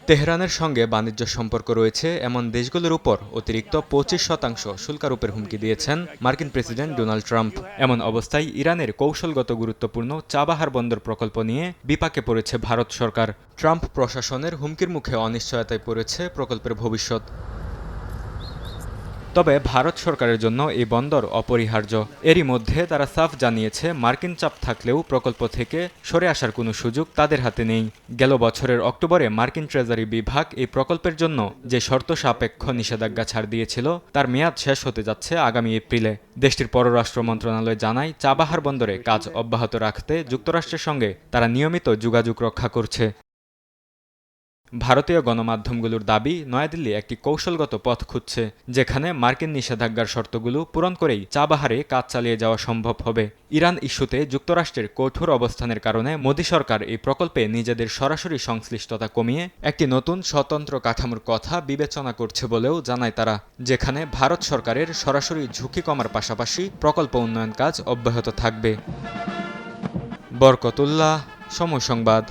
তেহরানের সঙ্গে বাণিজ্য সম্পর্ক রয়েছে এমন দেশগুলোর উপর অতিরিক্ত 25% শুল্কারোপের হুমকি দিয়েছেন মার্কিন প্রেসিডেন্ট ডোনাল্ড ট্রাম্প। এমন অবস্থায় ইরানের কৌশলগত গুরুত্বপূর্ণ চাবাহার বন্দর প্রকল্প নিয়ে বিপাকে পড়েছে ভারত সরকার। ট্রাম্প প্রশাসনের হুমকির মুখে অনিশ্চয়তায় পড়েছে প্রকল্পের ভবিষ্যৎ। তবে ভারত সরকারের জন্য এই বন্দর অপরিহার্য। এরই মধ্যে তারা সাফ জানিয়েছে মার্কিন চাপ থাকলেও প্রকল্প থেকে সরে আসার কোনো সুযোগ তাদের হাতে নেই। গেল বছরের অক্টোবরে মার্কিন ট্রেজারি বিভাগ এই প্রকল্পের জন্য যে শর্ত সাপেক্ষ নিষেধাজ্ঞা ছাড় দিয়েছিল তার মেয়াদ শেষ হতে যাচ্ছে আগামী এপ্রিলে। দেশটির পররাষ্ট্র মন্ত্রণালয় জানায় চাবাহার বন্দরে কাজ অব্যাহত রাখতে যুক্তরাষ্ট্রের সঙ্গে তারা নিয়মিত যোগাযোগ রক্ষা করছে। ভারতীয় গণমাধ্যমগুলোর দাবি, নয়াদিল্লি একটি কৌশলগত পথ খুঁজছে যেখানে মার্কিন নিষেধাজ্ঞার শর্তগুলো পূরণ করেই চাবাহারে কাজ চালিয়ে যাওয়া সম্ভব হবে। ইরান ইস্যুতে যুক্তরাষ্ট্রের কঠোর অবস্থানের কারণে মোদী সরকার এই প্রকল্পে নিজেদের সরাসরি সংশ্লিষ্টতা কমিয়ে একটি নতুন স্বতন্ত্র কাঠামোর কথা বিবেচনা করছে বলেও জানায় তারা, যেখানে ভারত সরকারের সরাসরি ঝুঁকি কমার পাশাপাশি প্রকল্প উন্নয়ন কাজ অব্যাহত থাকবে। বরকতুল্লাহ, সময় সংবাদ।